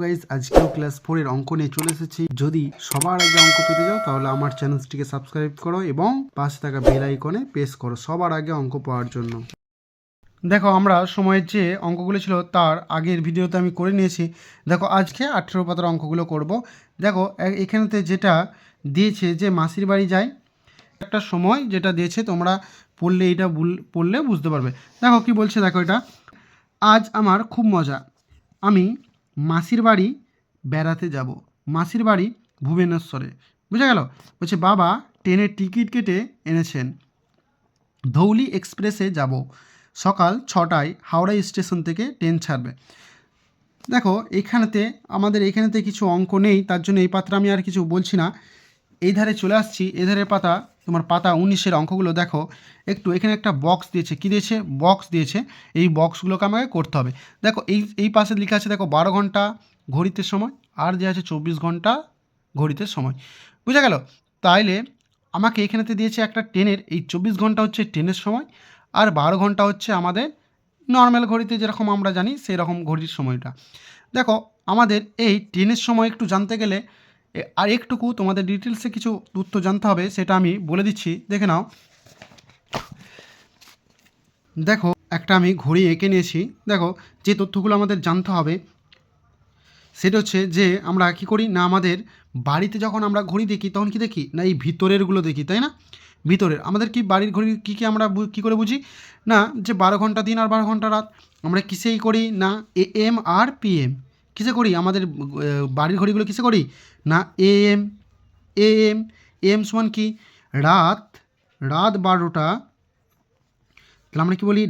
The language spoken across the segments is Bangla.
গাইজ আজকেও ক্লাস 4 এর অঙ্ক নিয়ে চলে এসেছি। যদি সবার আগে অঙ্ক পেতে যাও তাহলে আমার চ্যানেলটিকে সাবস্ক্রাইব করো এবং পাশে থাকা বেল আইকনে প্রেস করো সবার আগে অঙ্ক পাওয়ার জন্য। দেখো আমরা সময়ের যে অঙ্কগুলো ছিল তার আগের ভিডিওতে আমি করে নিয়েছি। দেখো আজকে 18 পাতার অঙ্কগুলো করব। দেখো এখানেতে যেটা দিয়েছে যে মাসির বাড়ি যায় একটা সময় যেটা দিয়েছে, তোমরা পড়লে এটা পড়লে বুঝতে পারবে। দেখো কি বলছে, দেখো এটা, আজ আমার খুব মজা, আমি মাসির বাড়ি বেড়াতে যাব। মাসির বাড়ি ভুবনেশ্বরে। বুঝা গেল? বলছে বাবা ট্রেনের টিকিট কেটে এনেছেন, ধৌলি এক্সপ্রেসে যাব, সকাল 6টায় হাওড়া স্টেশন থেকে ট্রেন ছাড়বে। দেখো এখানেতে আমাদের এখানেতে কিছু অঙ্ক নেই, তার জন্য এই পাত্রে আমি আর কিছু বলছি না। এই ধারে চলে আসছি, এধারের পাতা তোমার পাতা 19-এর অঙ্কগুলো দেখো একটু। এখানে একটা বক্স দিয়েছে, কী দিয়েছে? বক্স দিয়েছে। এই বক্সগুলোকে আমাকে করতে হবে। দেখো এই পাশে লেখা আছে, দেখো 12 ঘন্টা ঘড়িতে সময়, আর যে আছে 24 ঘন্টা ঘড়িতে সময়। বুঝা গেল? তাইলে আমাকে এখানেতে দিয়েছে একটা ট্রেনের, এই 24 ঘন্টা হচ্ছে ট্রেনের সময়, আর 12 ঘন্টা হচ্ছে আমাদের নর্মাল ঘড়িতে যেরকম আমরা জানি সেই রকম ঘড়ির সময়টা। দেখো আমাদের এই ট্রেনের সময় একটু জানতে গেলে আর একটুকু তোমাদের ডিটেলসে কিছু তথ্য জানতে হবে, সেটা আমি বলে দিচ্ছি, দেখে নাও। দেখো একটা আমি ঘড়ি এঁকে নিয়েছি। দেখো যে তথ্যগুলো আমাদের জানতে হবে সেটা হচ্ছে যে আমরা কি করি না, আমাদের বাড়িতে যখন আমরা ঘড়ি দেখি তখন কি দেখি না, এই ভিতরেরগুলো দেখি, তাই না? ভিতরের আমাদের কি বাড়ির ঘড়ি কী আমরা কী করে বুঝি না, যে 12 ঘন্টা দিন আর 12 ঘন্টা রাত। আমরা কিসেই করি না, AM আর PM। কিসে করি? আমাদের বাড়ির ঘড়িগুলো কিসে করি না, AM। AM সমান কি? রাত 12টা। তাহলে আমরা কি বলি?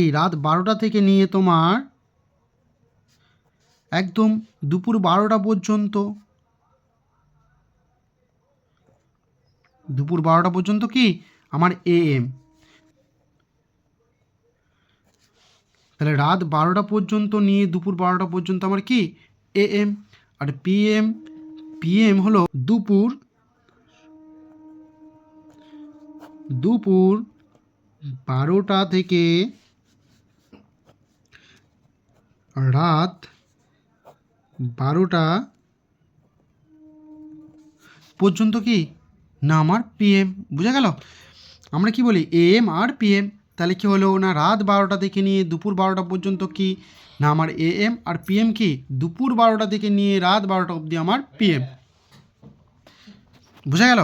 এই রাত 12টা থেকে নিয়ে তোমার একদম দুপুর 12টা পর্যন্ত, দুপুর 12টা পর্যন্ত কি আমার AM। তাহলে রাত 12টা পর্যন্ত নিয়ে দুপুর 12টা পর্যন্ত আমার কি AM। আর PM হলো দুপুর 12টা থেকে রাত 12টা পর্যন্ত কি না আমার PM। বুঝা গেল? আমরা কি বলি AM আর PM। তাহলে কি হলো না, রাত 12টা থেকে নিয়ে দুপুর 12টা পর্যন্ত কি না আমার AM, আর PM কি দুপুর 12টা থেকে নিয়ে রাত 12টা অবধি আমার PM। বুঝা গেল?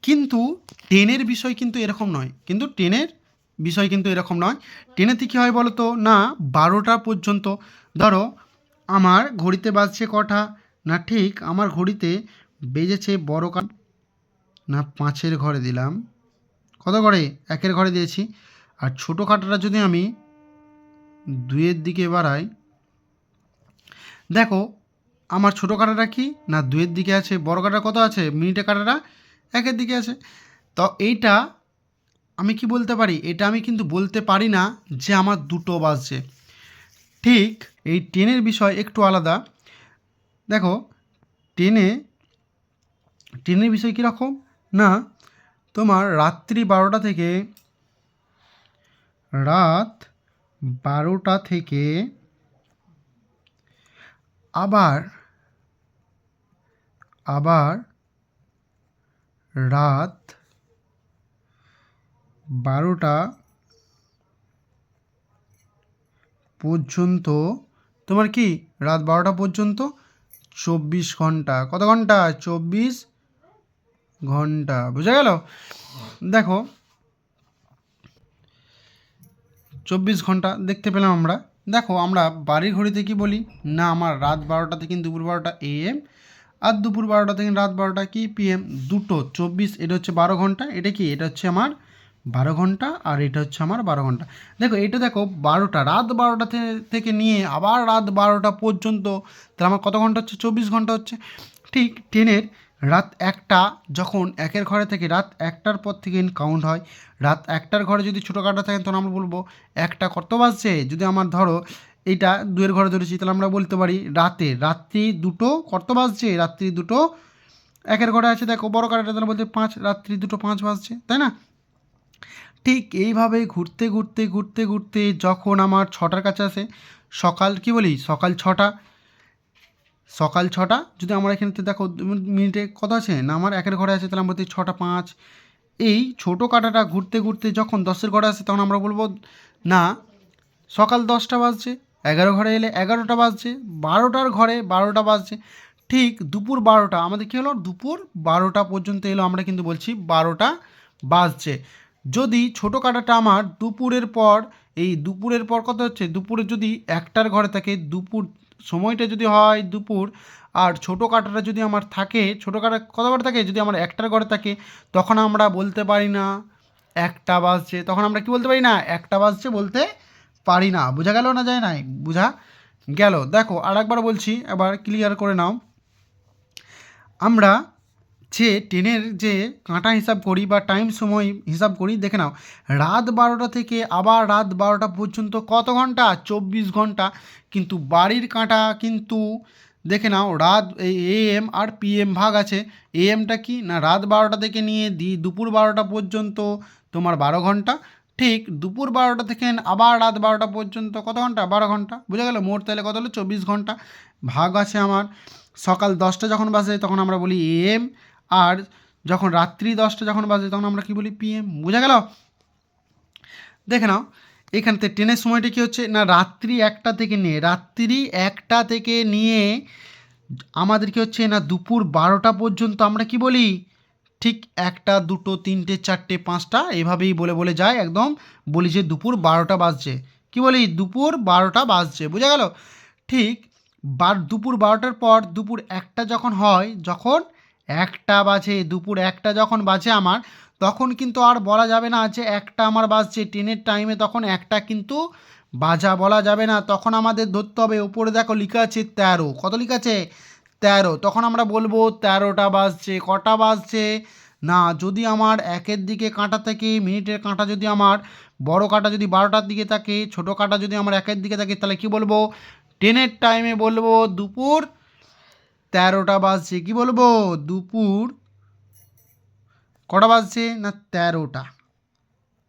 কিন্তু ট্রেনের বিষয় কিন্তু এরকম নয়, ট্রেনেতে কী হয় বলো তো না, 12টা পর্যন্ত। ধরো আমার ঘড়িতে বাজছে কটা না, ঠিক আমার ঘড়িতে বেজেছে বড় কান না 5-এর ঘরে দিলাম, কত ঘরে? 1-এর ঘরে দিয়েছি। আর ছোটো কাঁটাটা যদি আমি 2-এর দিকে বাড়াই, দেখো আমার ছোটো কাঁটাটা কি না 2-এর দিকে আছে, বড় কাঁটাটা কত আছে? মিনিটে কাঁটাটা 1-এর দিকে আছে। তো এইটা আমি কি বলতে পারি? এটা আমি কিন্তু বলতে পারি না যে আমার 2টো বাজছে। ঠিক এই ট্রেনের বিষয় একটু আলাদা। দেখো ট্রেনের বিষয় কীরকম না, তোমার রাত্রি 12টা থেকে আবার রাত 12টা পর্যন্ত তোমার কি রাত 12টা পর্যন্ত 24 ঘন্টা। কত ঘন্টা? 24 ঘন্টা। বুঝা গেল? দেখো 24 ঘন্টা দেখতে পেলাম আমরা। দেখো আমরা বাড়ির ঘড়িতে কি বলি না, আমার রাত 12টা থেকে দুপুর 12টা AM, আর দুপুর 12টা থেকে রাত 12টা কি PM। দুটো 24, এটা হচ্ছে 12 ঘন্টা, এটা কি এটা হচ্ছে আমার 12 ঘন্টা, আর এটা হচ্ছে আমার 12 ঘন্টা। দেখো এটা দেখো 12টা, রাত 12টা থেকে নিয়ে আবার রাত 12টা পর্যন্ত, তাহলে আমার কত ঘন্টা হচ্ছে? 24 ঘন্টা হচ্ছে। ঠিক ট্রেনের রাত 1টা, যখন 1-এর ঘরে থেকে রাত 1টার পর থেকে কাউন্ট হয়। রাত 1টার ঘরে যদি ছোটো কাটা থাকে তখন আমরা বলবো 1টা কত বাজছে। যদি আমার ধরো এইটা 2-এর ঘরে ধরেছি, তাহলে আমরা বলতে পারি রাত্রি 2টো কত বাজছে? রাত্রি 2টো 1-এর ঘরে আছে, দেখো বড় কাটাটা, তাহলে বলতে 5, রাত্রি 2টো 5 বাজছে, তাই না? ঠিক এইভাবে ঘুরতে ঘুরতে যখন আমার 6টার কাছে আসে, সকাল কি বলি সকাল 6টা, সকাল 6টা যদি আমরা এখানে দেখো মিনিটে কত আছে না আমার 1-এর ঘরে আছে, তাহলে আমরা বলছি 6টা 5। এই ছোটো কাঁটাটা ঘুরতে ঘুরতে যখন 10-এর ঘরে আসে তখন আমরা বলবো না সকাল 10টা বাজছে। 11 ঘরে এলে 11টা বাজছে, 12টার ঘরে 12টা বাজছে। ঠিক দুপুর 12টা আমাদের কী হলো, দুপুর 12টা পর্যন্ত এলো, আমরা কিন্তু বলছি 12টা বাজছে। যদি ছোটো কাঁটাটা আমার দুপুরের পর, এই দুপুরের পর কত হচ্ছে, দুপুরে যদি 1টার ঘরে থাকে, দুপুর সময়টা যদি হয় দুপুর, আর ছোটো কাঁটাটা যদি আমার থাকে, ছোটো কাঁটা কত ঘরে থাকে, যদি আমার 1টার ঘরে থাকে, তখন আমরা বলতে পারি না 1টা বাজছে, তখন আমরা কি বলতে পারি না 1টা বাজছে বলতে পারি না। বোঝা গেল না যায় নাই, বোঝা গেল। দেখো আর একবার বলছি, এবার ক্লিয়ার করে নাও। আমরা যে ট্রেনের যে কাঁটা হিসাব করি বা টাইম সময় হিসাব করি, দেখে নাও রাত 12টা থেকে আবার রাত 12টা পর্যন্ত কত ঘন্টা, 24 ঘন্টা। কিন্তু বাড়ির কাঁটা কিন্তু দেখে নাও রাত এএম আর পিএম ভাগ আছে। এএমটা কি না রাত 12টা থেকে নিয়ে দুপুর 12টা পর্যন্ত তোমার 12 ঘন্টা। ঠিক দুপুর 12টা থেকে আবার রাত 12টা পর্যন্ত কত ঘন্টা, 12 ঘন্টা। বুঝা গেল, মোট তাহলে কত হলো 24 ঘন্টা। ভাগ আছে আমার সকাল 10টা যখন বাজে তখন আমরা বলি এএম, আর যখন রাত্রি 10টা যখন বাজে তখন আমরা কি বলি পিএম। বোঝা গেল। দেখে নাও এখানতে ট্রেনের সময়টা কী হচ্ছে না রাত্রি 1টা থেকে নিয়ে, রাত্রি 1টা থেকে নিয়ে আমাদের কি হচ্ছে না দুপুর 12টা পর্যন্ত আমরা কি বলি, ঠিক 1টা 2টো 3টে 4টে 5টা এভাবেই বলে বলে যায়, একদম বলি যে দুপুর 12টা বাজছে। কি বলি দুপুর 12টা বাজছে। বোঝা গেল। ঠিক দুপুর 12টার পর দুপুর 1টা যখন হয়, যখন 1টা বাজে, দুপুর 1টা যখন বাজে আমার, তখন কিন্তু আর বলা যাবে না যে 1টা আমার বাজছে। ট্রেনের টাইমে তখন 1টা কিন্তু বাজা বলা যাবে না, তখন আমাদের ধরতে হবে ওপরে দেখো লেখা আছে 13, কত লেখা আছে 13, তখন আমরা বলবো 13টা বাজছে। কটা বাজছে না যদি আমার 1-এর দিকে কাঁটা থেকে মিনিটের কাঁটা যদি আমার বড় কাঁটা যদি 12টার দিকে থাকে, ছোটো কাঁটা যদি আমার 1-এর দিকে থাকে, তাহলে কি বলবো ট্রেনের টাইমে বলবো দুপুর 13টা বাজছে। কি বলবো দুপুর কটা বাজছে না 13টা।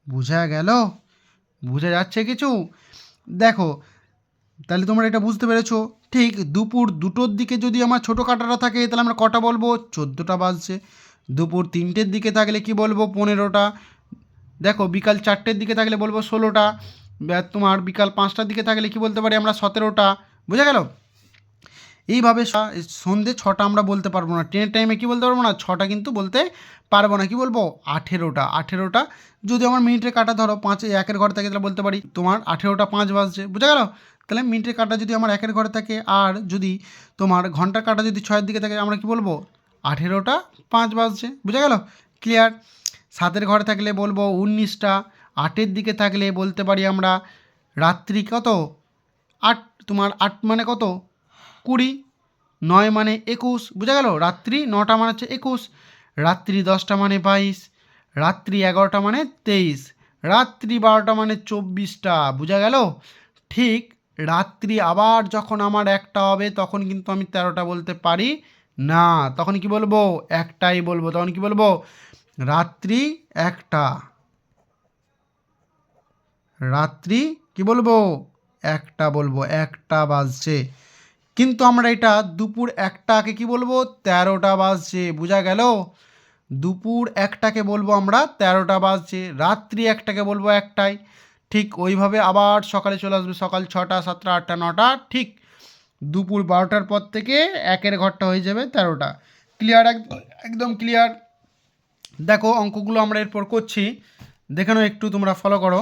বোঝা গেল, বোঝা যাচ্ছে কিছু। দেখো তাহলে তোমরা এটা বুঝতে পেরেছো। ঠিক দুপুর 2টোর দিকে যদি আমার ছোটো কাঁটাটা থাকে তাহলে আমরা কটা বলবো 14টা বাজছে। দুপুর 3টের দিকে থাকলে কি বলবো 15টা। দেখো বিকাল 4টের দিকে থাকলে বলবো 16টা। তোমার বিকাল 5টার দিকে থাকলে কি বলতে পারি আমরা 17টা। বোঝা গেল। এইভাবে সন্ধে 6টা আমরা বলতে পারবো না, ট্রেনের টাইমে কি বলতে পারবো না 6টা কিন্তু বলতে পারবো না। কি বলবো 18টা। 18টা যদি আমার মিনিটের কাটা ধরো 1-এর ঘরে থাকে তাহলে বলতে পারি তোমার 18টা 5 বাজছে। বোঝা গেল। তাহলে মিনিটের কাটা যদি আমার 1-এর ঘরে থাকে, আর যদি তোমার ঘন্টার কাটা যদি 6-এর দিকে থাকে, আমরা কি বলবো 18টা 5 বাজছে। বোঝা গেল। ক্লিয়ার। 7-এর ঘরে থাকলে বলবো 19টা। 8-এর দিকে থাকলে বলতে পারি আমরা রাত্রি কত 8, তোমার 8 মানে কত 20, 9 মানে 21। বোঝা গেল। রাত্রি 9টা মানে হচ্ছে 21, রাত্রি 10টা মানে 22, রাত্রি 11টা মানে 23, রাত্রি 12টা মানে 24টা। বোঝা গেল। ঠিক রাত্রি আবার যখন আমার 1টা হবে তখন কিন্তু আমি 13টা বলতে পারি না, তখন কি বলবো 1টাই বলবো। তখন কি বলবো রাত্রি 1টা, রাত্রি কি বলবো 1টা বলবো, 1টা বাজছে। কিন্তু আমরা এটা দুপুর 1টাকে কি বলবো 13টা বাজছে। বোঝা গেল। দুপুর 1টাকে বলবো আমরা 13টা বাজছে, রাত্রি 1টাকে বলবো 1টাই। ঠিক ওইভাবে আবার সকালে চলে আসবে সকাল 6টা 7টা 8টা 9টা। ঠিক দুপুর 12টার পর থেকে 1-এর ঘরটা হয়ে যাবে 13টা। ক্লিয়ার, একদম ক্লিয়ার। দেখো অঙ্কগুলো আমরা এরপর করছি, দেখে নাও একটু তোমরা ফলো করো।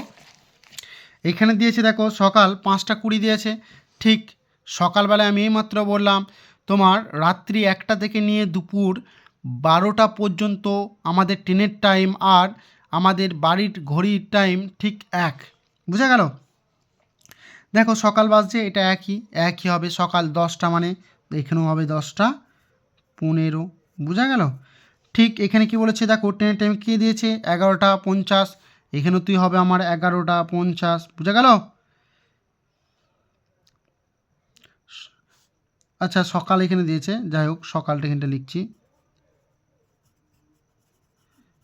এখানে দিয়েছে দেখো সকাল 5টা 20 দিয়েছে। ঠিক সকালবেলায় আমি এইমাত্র বললাম তোমার রাত্রি 1টা থেকে নিয়ে দুপুর 12টা পর্যন্ত আমাদের ট্রেনের টাইম আর আমাদের বাড়ির ঘড়ির টাইম ঠিক এক। বুঝা গেল। দেখো সকাল বাজছে, এটা একই হবে। সকাল 10টা মানে এখানেও হবে 10টা 15। বুঝা গেল। ঠিক এখানে কি বলেছে দেখো ট্রেনের টাইম কী দিয়েছে 11টা 50, এখানেও তুই হবে আমার 11টা 50। বুঝা গেল। আচ্ছা সকাল এখানে দিয়েছে, যাই হোক সকালটা এখানটা লিখছি,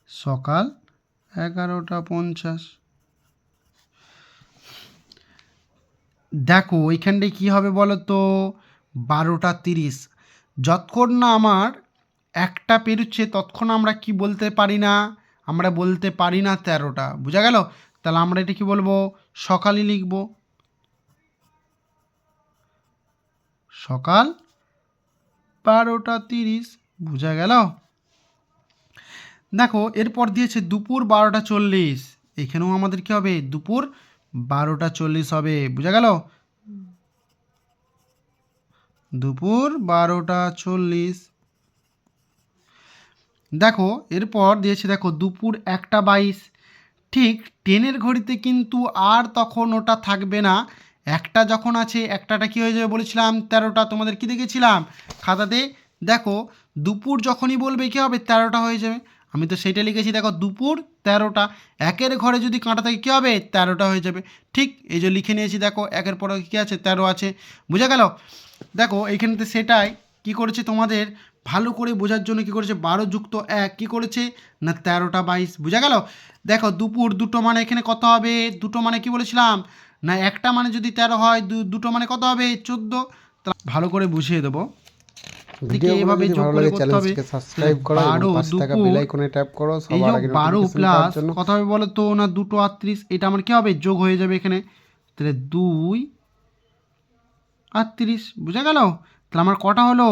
সকাল 11টা 50। দেখো ওইখানটায় কী হবে বলো তো, 12টা 30। যতক্ষণ না আমার একটা পেরোচ্ছে ততক্ষণ আমরা কি বলতে পারি না, আমরা বলতে পারি না 13টা। বোঝা গেল? তাহলে আমরা এটা কি বলবো, সকালই লিখব, সকাল 12টা 30। বোঝা গেল? দেখো এরপর দিয়েছে দুপুর 12টা 40। এখানেও আমাদের কি হবে, দুপুর 12টা 40 হবে। বোঝা গেল? দুপুর 12টা 40। দেখো এরপর দিয়েছে, দেখো দুপুর 1টা 22। ঠিক 10-এর ঘড়িতে কিন্তু আর তখন ওটা থাকবে না, একটা যখন আছে একটাটা কী হয়ে যাবে বলেছিলাম, 13টা। তোমাদের কি দেখেছিলাম খাতাতে? দেখো দুপুর যখনই বলবে কী হবে, 13টা হয়ে যাবে। আমি তো সেটা লিখেছি, দেখো দুপুর 13টা, একের ঘরে যদি কাঁটা থাকে কী হবে, 13টা হয়ে যাবে। ঠিক এই যে লিখে নিয়েছি, দেখো একের পরে কী আছে, 13 আছে। বুঝা গেল? দেখো এইখানেতে সেটাই কি করেছে তোমাদের ভালো করে বোঝার জন্য কি করেছে, 12+1 কি করেছে না, 13টা 22। বোঝা গেল? দেখো দুপুর দুটো মানে এখানে কত হবে, দুটো মানে কি বলেছিলাম না, একটা মানে যদি 13 হয়, দুটো মানে কত হবে, 14। ভালো করে বুঝিয়ে দেবো। ভিডিওগুলো যদি ভালো লাগে চ্যানেলটিকে সাবস্ক্রাইব করো এবং পাশে থাকা বেল আইকনে ট্যাপ করো সবার আগে নোটিফিকেশন পাওয়ার জন্য। কত হবে বলো তো না, 2:38। এটা আমার কি হবে, যোগ হয়ে যাবে এখানে, তাহলে 2:38। বুঝা গেল? তাহলে আমার কটা হলো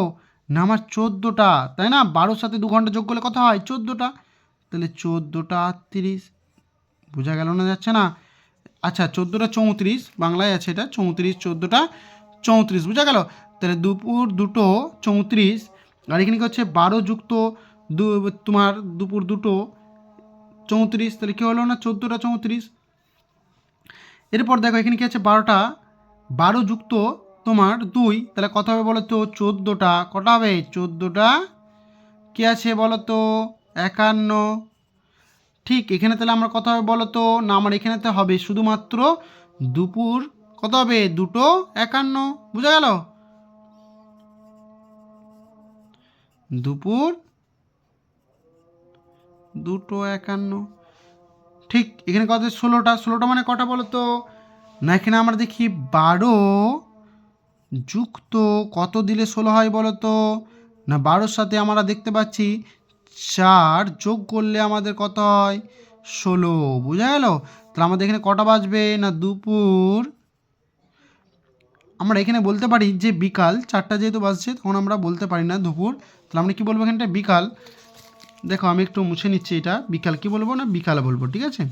না, আমার 14টা, তাই না? 12-র সাথে 2 ঘন্টা যোগ করলে কত হয়, 14টা। তাহলে 14টা 38। বোঝা গেল না, যাচ্ছে না? আচ্ছা 14টা 34, বাংলায় আছে এটা 34, 14টা 34। বোঝা গেল? তাহলে দুপুর 2:34। আর এখানে কি হচ্ছে, 12 + তোমার দুপুর 2:34, তাহলে কী হলো না, 14টা 34। এরপর দেখো এখানে কি আছে, 12 তোমার 2, তাহলে কত হবে বলো তো, 14টা। কটা হবে, 14টা কী আছে বলো তো, 51। ঠিক এখানে তাহলে আমরা কত হবে বলো তো না, আমার এখানেতে হবে শুধুমাত্র দুপুর কত হবে, 2:51। বুঝা গেল? দুপুর 2:51। ঠিক এখানে কত, 16টা মানে কটা বলো তো না, এখানে আমরা দেখি 12 যুক্ত কত দিলে 16 হয় বলো তো না, 12-র সাথে আমরা দেখতে পাচ্ছি 4 যোগ করলে আমাদের কত হয়, 16। বোঝা গেল? তাহলে আমাদের এখানে কটা বাজবে না, দুপুর, আমরা এখানে বলতে পারি যে বিকাল 4টা যেহেতু বাজছে তখন আমরা বলতে পারি না দুপুর, তাহলে আমরা কি বলবো এখানটা, বিকাল। দেখো আমি একটু মুছে নিচ্ছি, এটা বিকাল কি বলবো না, বিকাল বলবো। ঠিক আছে?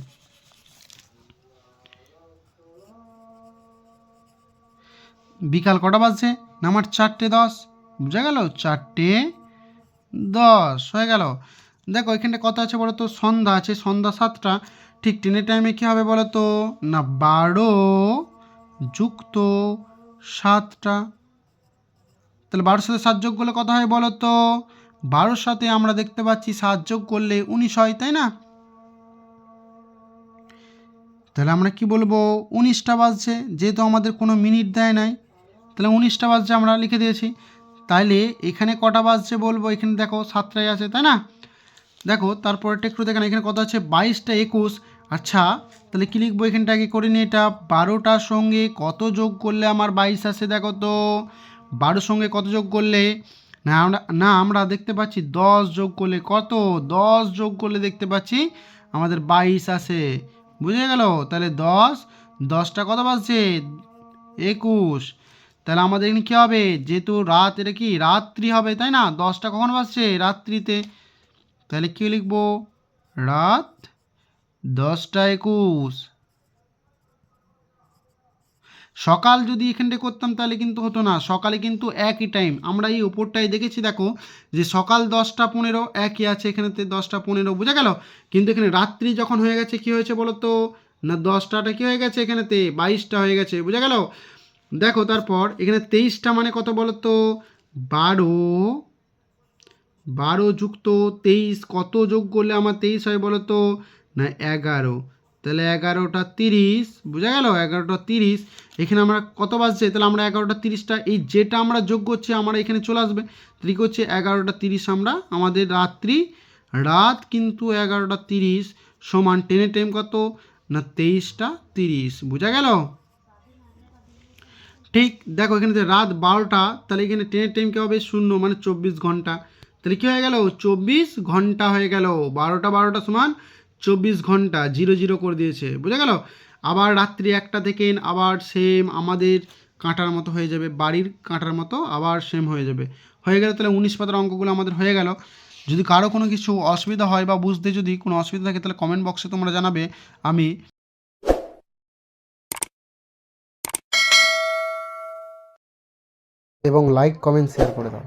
বিকাল কটা বাজছে না, আমার 4:10। বুঝা গেল? 4:10 হয়ে গেল। দেখো এখানটা কত আছে বলো তো, সন্ধ্যা আছে, সন্ধ্যা 7টা। ঠিক ট্রেনের টাইমে কী হবে বলো তো না, 12+7টা। তাহলে 12-র সাথে 7 যোগ করলে কত হয় বলো তো, 12-র সাথে আমরা দেখতে পাচ্ছি 7 যোগ করলে 19 হয়, তাই না? তাহলে আমরা কি বলবো, 19টা বাজছে, যেহেতু আমাদের কোনো মিনিট দেয় নাই, তাহলে 19টা বাজছে আমরা লিখে দিয়েছি। তাইলে এখানে কটা বাজছে বলবো, এখানে দেখো 7টাই আছে, তাই না? দেখো তারপরটা একটু দেখেন, এখানে কত আছে, 22টা 21। আচ্ছা তাহলে কী লিখবো, এখানটা আগে করে নিই, এটা 12টার সঙ্গে কত যোগ করলে আমার 22 আসে, দেখো তো 12-র সঙ্গে কত যোগ করলে আমরা দেখতে পাচ্ছি 10 যোগ করলে, কত 10 যোগ করলে দেখতে পাচ্ছি আমাদের 22 আসে। বুঝে গেল? তাহলে 10টা কত বাজছে, 21। তাহলে আমাদের এখানে কী হবে, যেহেতু রাত, এটা কি রাত্রি হবে, তাই না? 10টা কখন বাজছে, রাত্রিতে। তাহলে কী লিখবো, রাত 10টা 21। সকাল যদি এখানটা করতাম তাহলে কিন্তু হতো না, সকালে কিন্তু একই টাইম, আমরা এই ওপরটাই দেখেছি, দেখো যে সকাল 10টা 15 একই আছে এখানেতে, 10টা 15। বোঝা গেল? কিন্তু এখানে রাত্রি যখন হয়ে গেছে কী হয়েছে বলো তো না, 10টাটা কী হয়ে গেছে, এখানেতে 22টা হয়ে গেছে। বোঝা গেল? দেখো তারপর এখানে 23টা মানে কত বলো তো, 12+23 কত যোগ করলে আমার 23 হয় বলো তো না, 11। তাহলে 11টা 30। বোঝা গেল? 11টা 30। এখানে আমরা কত বাজছে, তাহলে আমরা 11টা 30টা, এই যেটা আমরা যোগ করছি আমরা এখানে চলে আসবে, তাহলে হচ্ছে 11টা 30 আমরা আমাদের রাত কিন্তু 11টা 30 সমান 10-এর টাইম কত না, 23টা 30। বোঝা গেল? ঠিক দেখো এখানে যে রাত 12টা, তাহলে এখানে ট্রেনের টাইম কী হবে 0 মানে 24 ঘন্টা, তাহলে কী হয়ে গেল 24 ঘন্টা হয়ে গেল, 12টা সমান 24 ঘন্টা, 0 করে দিয়েছে, বুঝা গেল। আবার রাত্রি 1টা থেকে আবার সেম আমাদের কাঁটার মতো হয়ে যাবে, বাড়ির কাঁটার মতো আবার সেম হয়ে যাবে, হয়ে গেল। তাহলে 19 পাতার অঙ্কগুলো আমাদের হয়ে গেল। যদি কারো কোনো কিছু অসুবিধা হয় বা বুঝতে যদি কোনো অসুবিধা থাকে তাহলে কমেন্ট বক্সে তোমরা জানাবে, আমি এবং লাইক কমেন্ট শেয়ার করে দাও।